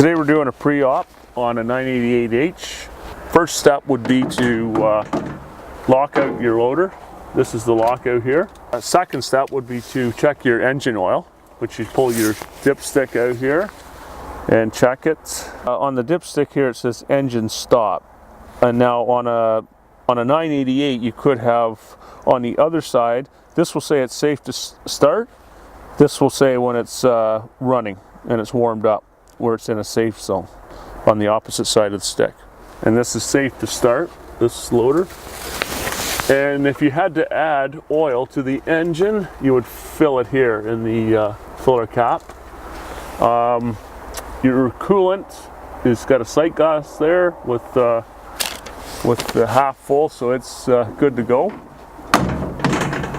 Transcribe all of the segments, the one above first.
Today we're doing a pre-op on a 988H. First step would be to lock out your loader. This is the lockout here. Second step would be to check your engine oil, which you pull your dipstick out here and check it. On the dipstick here it says engine stop. And now on a 988 you could have on the other side, this will say it's safe to start. This will say when it's running and it's warmed up, where it's in a safe zone on the opposite side of the stick. And this is safe to start, this loader. And if you had to add oil to the engine, you would fill it here in the filler cap. Your coolant has got a sight glass there with the half full, so it's good to go.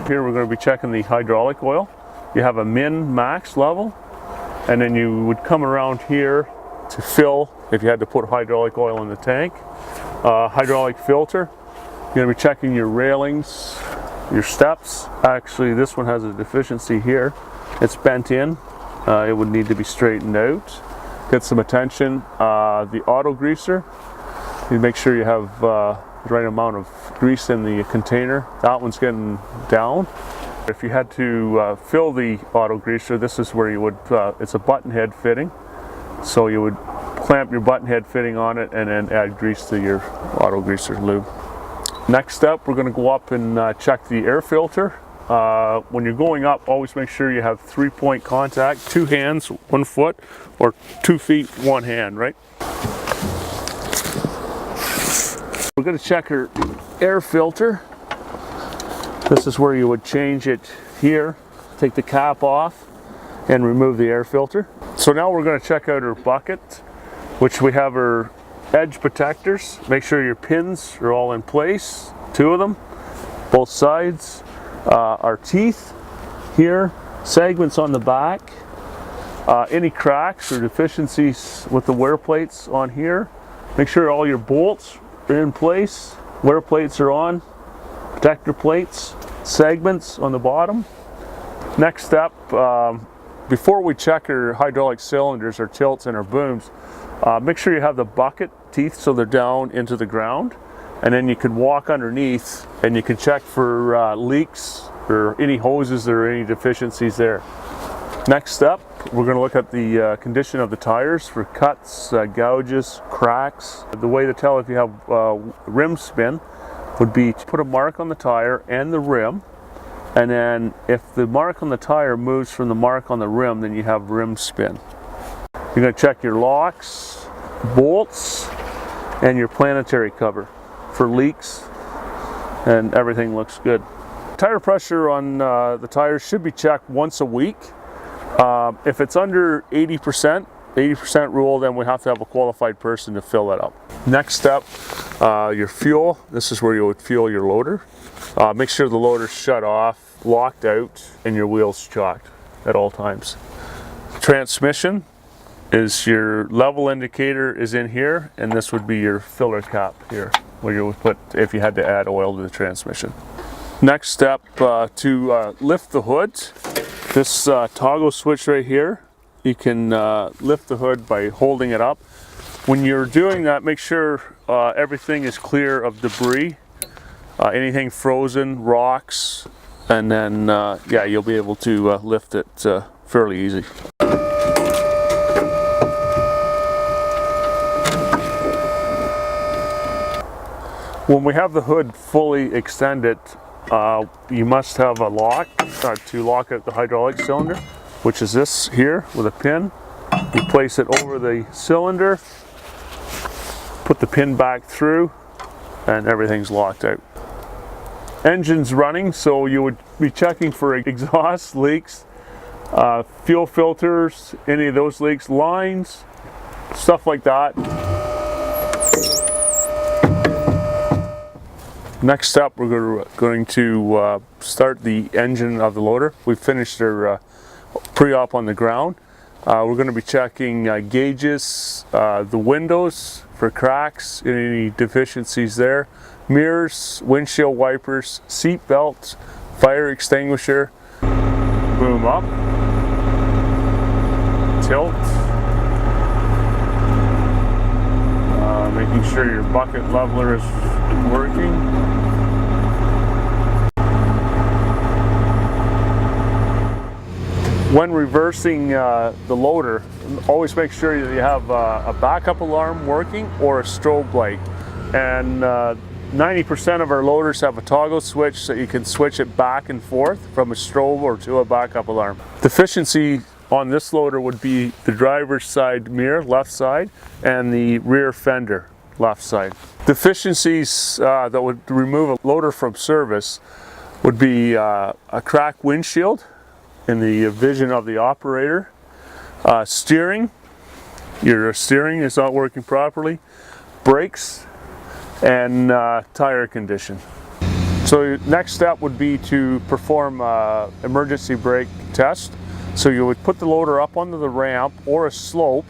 Here we're going to be checking the hydraulic oil. You have a min max level, and then you would come around here to fill if you had to put hydraulic oil in the tank. Hydraulic filter, you're going to be checking your railings, your steps. Actually, this one has a deficiency here. It's bent in. It would need to be straightened out. Get some attention. The auto greaser, you make sure you have the right amount of grease in the container. That one's getting down. If you had to fill the auto greaser, this is where you would, it's a button head fitting. So you would clamp your button head fitting on it and then add grease to your auto greaser lube. Next up, we're going to go up and check the air filter. When you're going up, always make sure you have 3-point contact, 2 hands, 1 foot, or 2 feet, 1 hand, right? We're going to check our air filter. This is where you would change it here, take the cap off and remove the air filter. So now we're going to check out our bucket, which we have our edge protectors. Make sure your pins are all in place, 2 of them, both sides. Our teeth here, segments on the back, any cracks or deficiencies with the wear plates on here. Make sure all your bolts are in place, wear plates are on, protector plates, segments on the bottom. Next step, before we check our hydraulic cylinders, our tilts and our booms, make sure you have the bucket teeth so they're down into the ground, and then you can walk underneath and you can check for leaks or any hoses or any deficiencies there. Next step, we're going to look at the condition of the tires for cuts, gouges, cracks. The way to tell if you have rim spin would be to put a mark on the tire and the rim, and then if the mark on the tire moves from the mark on the rim, then you have rim spin. You're going to check your locks, bolts, and your planetary cover for leaks, and everything looks good. Tire pressure on the tires should be checked once a week. If it's under 80% rule, then we have to have a qualified person to fill that up. Next step, your fuel. This is where you would fuel your loader. Make sure the loader's shut off, locked out, and your wheels chocked at all times. Transmission is your level indicator is in here, and this would be your filler cap here, where you would put if you had to add oil to the transmission. Next step, to lift the hood. This toggle switch right here, you can lift the hood by holding it up. When you're doing that, make sure everything is clear of debris, anything frozen, rocks, and then yeah, you'll be able to lift it fairly easy. When we have the hood fully extended, you must have a lock to lock out the hydraulic cylinder, which is this here with a pin. You place it over the cylinder, put the pin back through, and everything's locked out. Engine's running, so you would be checking for exhaust leaks, fuel filters, any of those leaks, lines, stuff like that. Next up, we're going to start the engine of the loader. We've finished our pre-op on the ground. We're going to be checking gauges, the windows for cracks, any deficiencies there, mirrors, windshield wipers, seat belts, fire extinguisher, boom up, tilt, making sure your bucket leveler is working. When reversing the loader, always make sure that you have a backup alarm working or a strobe light. And 90% of our loaders have a toggle switch so you can switch it back and forth from a strobe or to a backup alarm. Deficiency on this loader would be the driver's side mirror, left side, and the rear fender, left side. Deficiencies that would remove a loader from service would be a cracked windshield in the vision of the operator, steering, your steering is not working properly, brakes, and tire condition. So next step would be to perform emergency brake test. So you would put the loader up onto the ramp or a slope,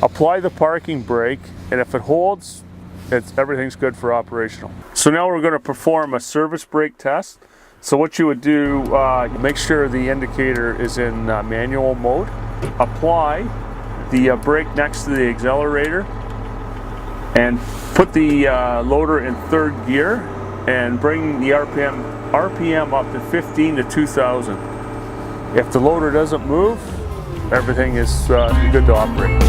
apply the parking brake, and if it holds, everything's good for operational. So now we're going to perform a service brake test. So what you would do, make sure the indicator is in manual mode, apply the brake next to the accelerator, and put the loader in third gear and bring the RPM up to 15 to 2,000. If the loader doesn't move, everything is good to operate.